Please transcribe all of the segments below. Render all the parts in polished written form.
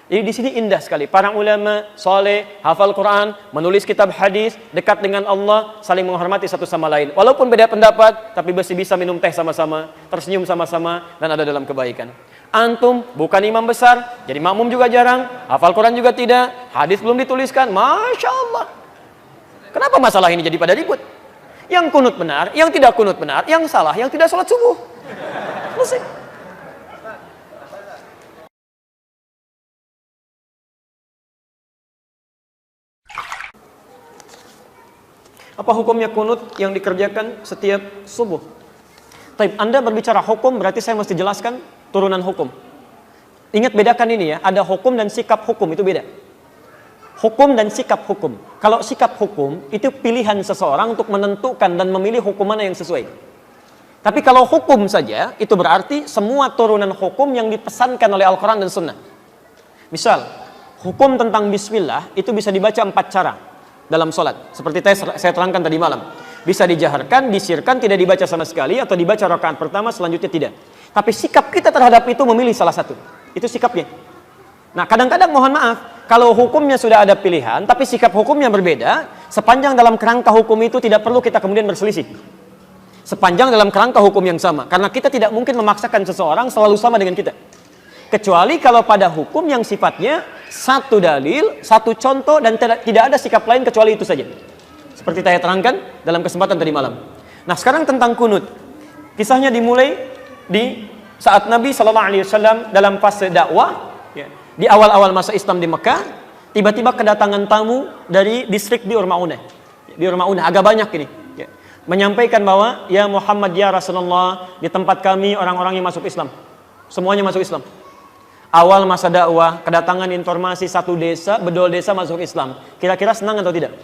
Jadi di sini indah sekali. Para ulama soleh, hafal Quran, menulis kitab hadis, dekat dengan Allah, saling menghormati satu sama lain. Walaupun beda pendapat, tapi masih bisa minum teh sama-sama, tersenyum sama-sama, dan ada dalam kebaikan. Antum bukan imam besar, jadi makmum juga jarang, hafal Quran juga tidak, hadis belum dituliskan, Masya Allah. Kenapa masalah ini jadi pada ribut? Yang kunut benar, yang tidak kunut benar, yang salah, yang tidak sholat subuh. Selesai. Apa hukumnya kunut yang dikerjakan setiap subuh? Taib, Anda berbicara hukum, berarti saya mesti jelaskan turunan hukum. Ingat, bedakan ini ya, ada hukum dan sikap hukum, itu beda. Hukum dan sikap hukum. Kalau sikap hukum, itu pilihan seseorang untuk menentukan dan memilih hukum mana yang sesuai. Tapi kalau hukum saja, itu berarti semua turunan hukum yang dipesankan oleh Al-Quran dan Sunnah. Misal, hukum tentang bismillah, itu bisa dibaca 4 cara dalam sholat, seperti saya terangkan tadi malam. Bisa dijaharkan, disirkan, tidak dibaca sama sekali, atau dibaca rakaat pertama, selanjutnya tidak. Tapi sikap kita terhadap itu memilih salah satu. Itu sikapnya. Nah, kadang-kadang mohon maaf, kalau hukumnya sudah ada pilihan, tapi sikap hukumnya berbeda, sepanjang dalam kerangka hukum itu tidak perlu kita kemudian berselisih. Sepanjang dalam kerangka hukum yang sama. Karena kita tidak mungkin memaksakan seseorang selalu sama dengan kita. Kecuali kalau pada hukum yang sifatnya satu dalil, satu contoh, dan tidak ada sikap lain kecuali itu saja. Seperti saya terangkan dalam kesempatan tadi malam. Nah, sekarang tentang kunut. Kisahnya dimulai di saat Nabi SAW dalam fase dakwah, ya, di awal-awal masa Islam di Mekah, tiba-tiba kedatangan tamu dari distrik Bi'r Ma'unah. Bi'r Ma'unah agak banyak ini. Ya. Menyampaikan bahwa, ya Muhammad, ya Rasulullah, di tempat kami orang-orang yang masuk Islam. Semuanya masuk Islam. Awal masa dakwah, kedatangan informasi satu desa, bedol desa masuk Islam. Kira-kira senang atau tidak?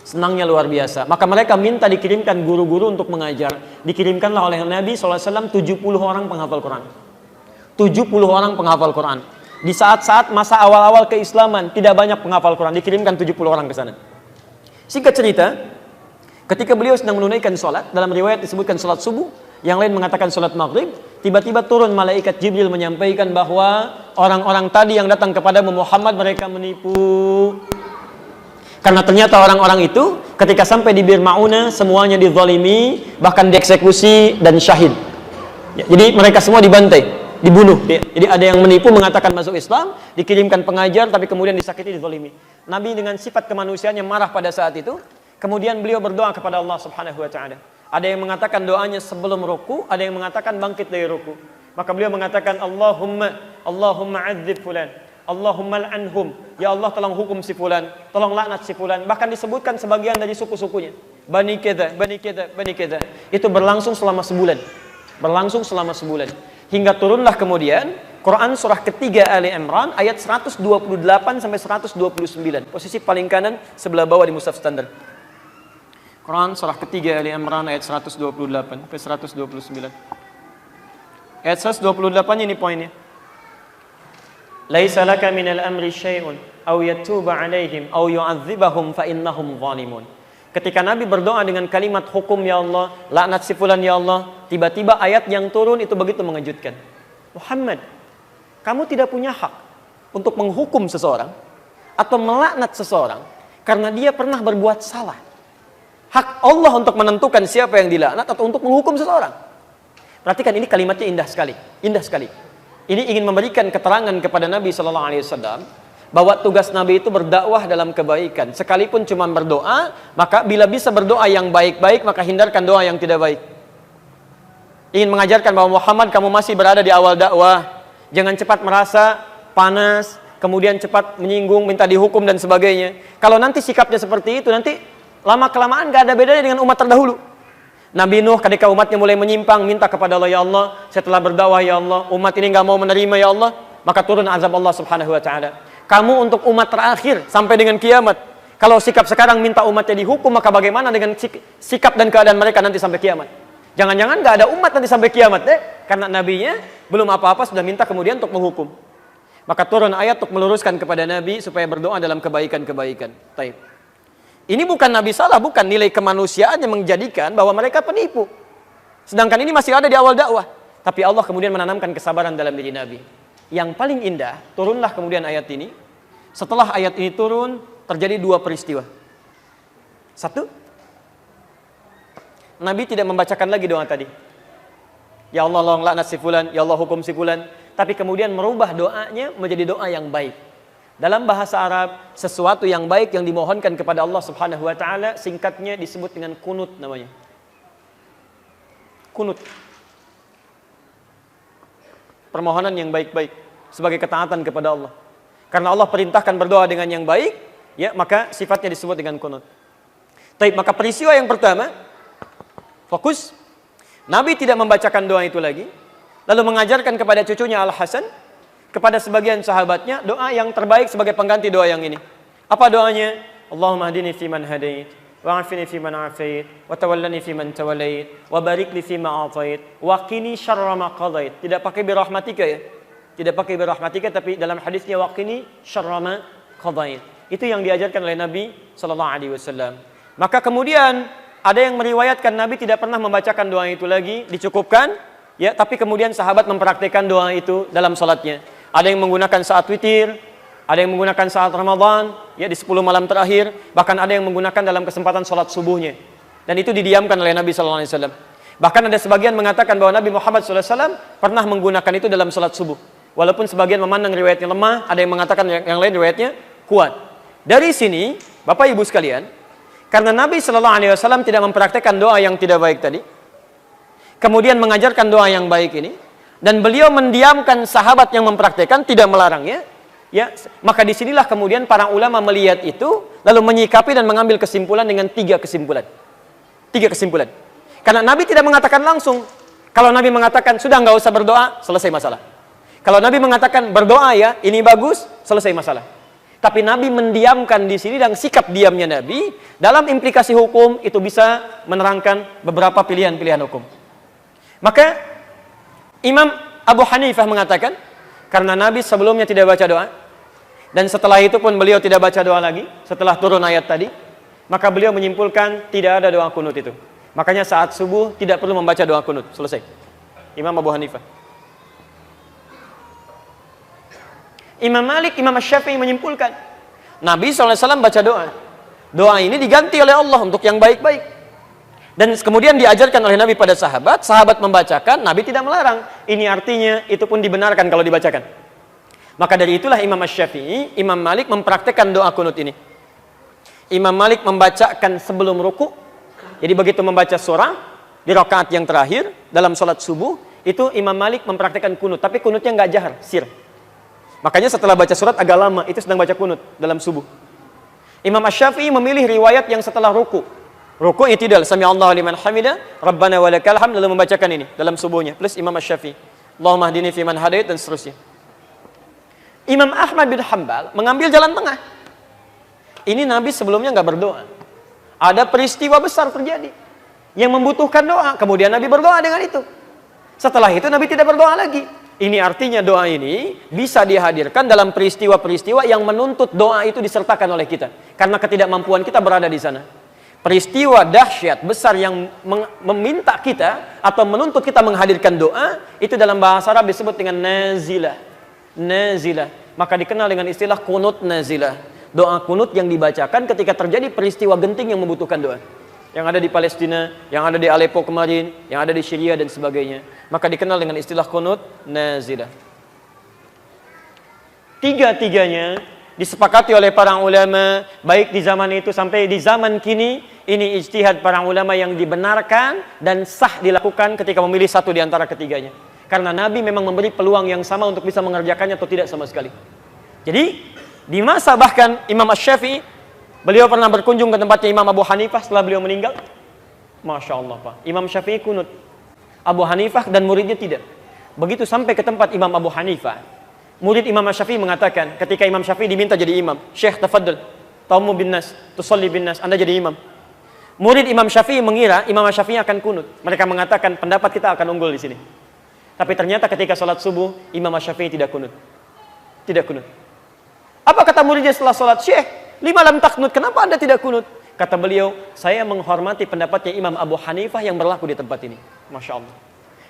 Senangnya luar biasa. Maka mereka minta dikirimkan guru-guru untuk mengajar. Dikirimkanlah oleh Nabi SAW 70 orang penghafal Quran. 70 orang penghafal Quran. Di saat-saat masa awal-awal keislaman, tidak banyak penghafal Quran. Dikirimkan 70 orang ke sana. Singkat cerita, ketika beliau sedang menunaikan sholat, dalam riwayat disebutkan sholat subuh, yang lain mengatakan sholat maghrib, tiba-tiba turun malaikat Jibril menyampaikan bahwa orang-orang tadi yang datang kepada Muhammad, mereka menipu. Karena ternyata orang-orang itu ketika sampai di Bir Ma'unah semuanya dizalimi, bahkan dieksekusi dan syahid. Ya, jadi mereka semua dibantai, dibunuh. Jadi ada yang menipu mengatakan masuk Islam, dikirimkan pengajar tapi kemudian disakiti, dizalimi. Nabi dengan sifat kemanusiaannya marah pada saat itu. Kemudian beliau berdoa kepada Allah Subhanahu wa taala. Ada yang mengatakan doanya sebelum ruku, ada yang mengatakan bangkit dari ruku. Maka beliau mengatakan Allahumma adzib fulan, Allahumma al'anhum, ya Allah tolong hukum si fulan, tolong laknat si fulan. Bahkan disebutkan sebagian dari suku-sukunya, Bani Keda, Bani Keda, Bani Keda. Itu berlangsung selama sebulan. Berlangsung selama sebulan. Hingga turunlah kemudian Quran surah ketiga Ali Imran ayat 128 sampai 129. Posisi paling kanan sebelah bawah di mushaf standar. Quran surah ketiga Ali Imran ayat 128 sampai 129. Ayat 128 ini poinnya. Laisa laka minal amri syai'un aw yatuba 'alaihim aw yu'adzibahum fa innahum zalimun. Ketika Nabi berdoa dengan kalimat hukum ya Allah, laknat si fulan ya Allah, tiba-tiba ayat yang turun itu begitu mengejutkan. Muhammad, kamu tidak punya hak untuk menghukum seseorang atau melaknat seseorang karena dia pernah berbuat salah. Hak Allah untuk menentukan siapa yang dilaknat atau untuk menghukum seseorang. Perhatikan, ini kalimatnya indah sekali. Indah sekali. Ini ingin memberikan keterangan kepada Nabi SAW bahwa tugas Nabi itu berdakwah dalam kebaikan. Sekalipun cuma berdoa, maka bila bisa berdoa yang baik-baik, maka hindarkan doa yang tidak baik. Ingin mengajarkan bahwa Muhammad, kamu masih berada di awal dakwah. Jangan cepat merasa panas, kemudian cepat menyinggung, minta dihukum dan sebagainya. Kalau nanti sikapnya seperti itu, nanti lama-kelamaan gak ada bedanya dengan umat terdahulu. Nabi Nuh ketika umatnya mulai menyimpang, minta kepada Allah, ya Allah, setelah berdakwah ya Allah, umat ini gak mau menerima ya Allah, maka turun azab Allah Subhanahu wa ta'ala. Kamu untuk umat terakhir sampai dengan kiamat. Kalau sikap sekarang minta umatnya dihukum, maka bagaimana dengan sikap dan keadaan mereka nanti sampai kiamat? Jangan-jangan gak ada umat nanti sampai kiamat deh, karena nabinya belum apa-apa sudah minta kemudian untuk menghukum. Maka turun ayat untuk meluruskan kepada Nabi supaya berdoa dalam kebaikan-kebaikan. Taib. Ini bukan Nabi salah, bukan, nilai kemanusiaan yang menjadikan bahwa mereka penipu. Sedangkan ini masih ada di awal dakwah. Tapi Allah kemudian menanamkan kesabaran dalam diri Nabi. Yang paling indah, turunlah kemudian ayat ini. Setelah ayat ini turun, terjadi dua peristiwa. Satu, Nabi tidak membacakan lagi doa tadi. Ya Allah, tolong laknat si fulan, ya Allah hukum si fulan. Tapi kemudian merubah doanya menjadi doa yang baik. Dalam bahasa Arab, sesuatu yang baik yang dimohonkan kepada Allah Subhanahu wa taala, singkatnya disebut dengan kunut namanya. Kunut. Permohonan yang baik-baik sebagai ketaatan kepada Allah. Karena Allah perintahkan berdoa dengan yang baik, ya, maka sifatnya disebut dengan kunut. Baik, maka peristiwa yang pertama, fokus, Nabi tidak membacakan doa itu lagi, lalu mengajarkan kepada cucunya Al-Hasan, kepada sebagian sahabatnya, doa yang terbaik sebagai pengganti doa yang ini. Apa doanya? Allahumma hadini fiman hadait, wa'afini fiman afait, wa tawallani fiman tawallait, wa barik li fima atait, wa qini syarra ma qadait. Tidak pakai birahmatika ya. Tidak pakai birahmatika, tapi dalam hadisnya wa qini syarra ma qadait. Itu yang diajarkan oleh Nabi sallallahu alaihi wasallam. Maka kemudian ada yang meriwayatkan Nabi tidak pernah membacakan doa itu lagi, dicukupkan, ya, tapi kemudian sahabat mempraktikkan doa itu dalam salatnya. Ada yang menggunakan saat witir, ada yang menggunakan saat Ramadan, ya, di 10 malam terakhir, bahkan ada yang menggunakan dalam kesempatan salat subuhnya. Dan itu didiamkan oleh Nabi sallallahu alaihi wasallam. Bahkan ada sebagian mengatakan bahwa Nabi Muhammad sallallahu alaihi wasallam pernah menggunakan itu dalam salat subuh. Walaupun sebagian memandang riwayatnya lemah, ada yang mengatakan yang lain riwayatnya kuat. Dari sini, Bapak Ibu sekalian, karena Nabi sallallahu alaihi wasallam tidak mempraktikkan doa yang tidak baik tadi, kemudian mengajarkan doa yang baik ini, dan beliau mendiamkan sahabat yang mempraktikkan, tidak melarangnya, ya, maka disinilah kemudian para ulama melihat itu, lalu menyikapi dan mengambil kesimpulan dengan tiga kesimpulan. Karena Nabi tidak mengatakan langsung. Kalau Nabi mengatakan sudah nggak usah berdoa, selesai masalah. Kalau Nabi mengatakan berdoa ya, ini bagus, selesai masalah. Tapi Nabi mendiamkan di sini, dan sikap diamnya Nabi dalam implikasi hukum itu bisa menerangkan beberapa pilihan-pilihan hukum. Maka Imam Abu Hanifah mengatakan, karena Nabi sebelumnya tidak baca doa, dan setelah itu pun beliau tidak baca doa lagi, setelah turun ayat tadi, maka beliau menyimpulkan tidak ada doa kunut itu. Makanya saat subuh tidak perlu membaca doa kunut, selesai. Imam Abu Hanifah. Imam Malik, Imam Syafi'i menyimpulkan, Nabi SAW baca doa. Doa ini diganti oleh Allah untuk yang baik-baik. Dan kemudian diajarkan oleh Nabi pada sahabat, sahabat membacakan, Nabi tidak melarang. Ini artinya itu pun dibenarkan kalau dibacakan. Maka dari itulah Imam Syafi'i, Imam Malik mempraktekkan doa kunut ini. Imam Malik membacakan sebelum ruku. Jadi begitu membaca surah di rakaat yang terakhir dalam sholat subuh, itu Imam Malik mempraktekkan kunut, tapi kunutnya nggak jahar, sir. Makanya setelah baca surat agak lama, itu sedang baca kunut dalam subuh. Imam Syafi'i memilih riwayat yang setelah ruku. Ruku i'tidal, sami Allahu liman hamida, Rabbana walakal hamd, lalu membacakan ini dalam subuhnya. Plus Imam Syafi'i, Allahumma hdini fiman hadait, dan seterusnya. Imam Ahmad bin Hanbal mengambil jalan tengah. Ini Nabi sebelumnya nggak berdoa. Ada peristiwa besar terjadi yang membutuhkan doa, kemudian Nabi berdoa dengan itu. Setelah itu Nabi tidak berdoa lagi. Ini artinya doa ini bisa dihadirkan dalam peristiwa-peristiwa yang menuntut doa itu disertakan oleh kita. Karena ketidakmampuan kita berada di sana. Peristiwa dahsyat besar yang meminta kita atau menuntut kita menghadirkan doa, itu dalam bahasa Arab disebut dengan nazilah. Nazilah. Maka dikenal dengan istilah kunut nazilah. Doa kunut yang dibacakan ketika terjadi peristiwa genting yang membutuhkan doa. Yang ada di Palestina, yang ada di Aleppo kemarin, yang ada di Syria dan sebagainya. Maka dikenal dengan istilah kunut nazilah. Tiga-tiganya disepakati oleh para ulama, baik di zaman itu sampai di zaman kini, ini ijtihad para ulama yang dibenarkan dan sah dilakukan ketika memilih satu di antara ketiganya. Karena Nabi memang memberi peluang yang sama untuk bisa mengerjakannya atau tidak sama sekali. Jadi, di masa bahkan Imam Syafi'i, beliau pernah berkunjung ke tempatnya Imam Abu Hanifah setelah beliau meninggal. Masya Allah Pak, Imam Syafi'i kunut, Abu Hanifah dan muridnya tidak. Begitu sampai ke tempat Imam Abu Hanifah, murid Imam Syafi'i mengatakan, ketika Imam Syafi'i diminta jadi imam, Syekh tafaddal, taumu bin nas, tusalli bin nas, Anda jadi imam. Murid Imam Syafi'i mengira Imam Syafi'i akan kunut. Mereka mengatakan pendapat kita akan unggul di sini. Tapi ternyata ketika sholat subuh, Imam Syafi'i tidak kunut. Tidak kunut. Apa kata muridnya setelah sholat? Syekh, lima lam taknut, kenapa Anda tidak kunut? Kata beliau, saya menghormati pendapatnya Imam Abu Hanifah yang berlaku di tempat ini. Masya Allah.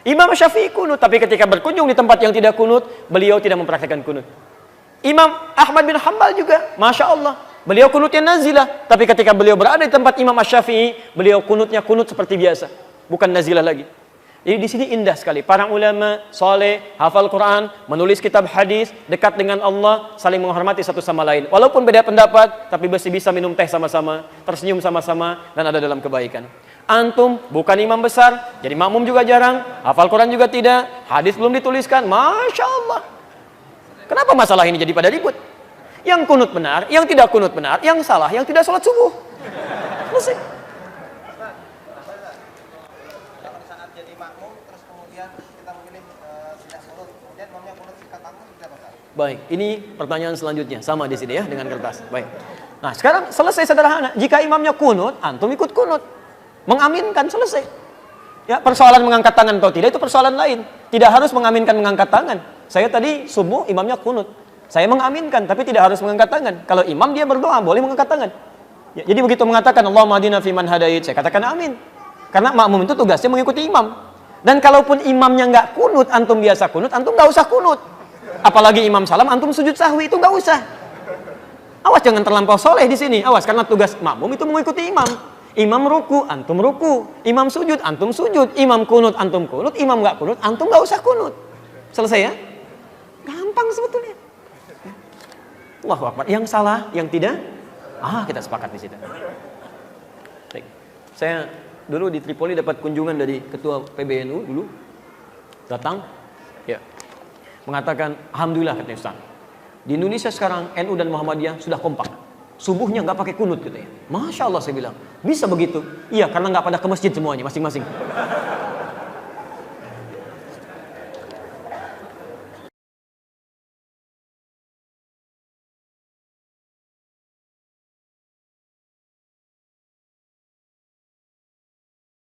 Imam Syafi'i kunut, tapi ketika berkunjung di tempat yang tidak kunut, beliau tidak mempraktikkan kunut. Imam Ahmad bin Hanbal juga, Masya Allah, beliau kunutnya nazilah, tapi ketika beliau berada di tempat Imam Syafi'i, beliau kunutnya kunut seperti biasa, bukan nazilah lagi. Jadi di sini indah sekali. Para ulama soleh, hafal Quran, menulis kitab hadis, dekat dengan Allah, saling menghormati satu sama lain. Walaupun beda pendapat, tapi masih bisa minum teh sama-sama, tersenyum sama-sama, dan ada dalam kebaikan. Antum bukan imam besar, jadi makmum juga jarang, hafal Quran juga tidak, hadis belum dituliskan, Masya Allah. Kenapa masalah ini jadi pada ribut? Yang kunut benar, yang tidak kunut benar, yang salah, yang tidak sholat subuh. Selesai. Saat jadi makmum, terus kemudian kita memilih tidak kunut, kemudian imamnya kunut sikat tangan, tidak apa? Baik, ini pertanyaan selanjutnya, sama di sini ya dengan kertas. Baik. Nah sekarang selesai sederhana, jika imamnya kunut, antum ikut kunut. Mengaminkan, selesai. Ya, persoalan mengangkat tangan atau tidak itu persoalan lain. Tidak harus mengaminkan mengangkat tangan. Saya tadi subuh imamnya kunut. Saya mengaminkan tapi tidak harus mengangkat tangan. Kalau imam dia berdoa boleh mengangkat tangan. Ya, jadi begitu mengatakan Allahumma hadina fiman hadait, saya katakan amin. Karena makmum itu tugasnya mengikuti imam. Dan kalaupun imamnya nggak kunut, antum biasa kunut, antum nggak usah kunut. Apalagi imam salam, antum sujud sahwi itu nggak usah. Awas jangan terlampau soleh di sini. Awas karena tugas makmum itu mengikuti imam. Imam ruku, antum ruku. Imam sujud, antum sujud. Imam kunut, antum kunut. Imam nggak kunut, antum nggak usah kunut. Selesai ya? Gampang sebetulnya. Allahu Akbar. Yang salah, yang tidak, kita sepakat di situ. Baik. Saya dulu di Tripoli dapat kunjungan dari ketua PBNU dulu. Datang, ya, mengatakan, alhamdulillah katanya Ustaz. Di Indonesia sekarang NU dan Muhammadiyah sudah kompak. Subuhnya nggak pakai kunut gitu ya. Masya Allah saya bilang, bisa begitu? Iya, karena nggak pada ke masjid semuanya masing-masing.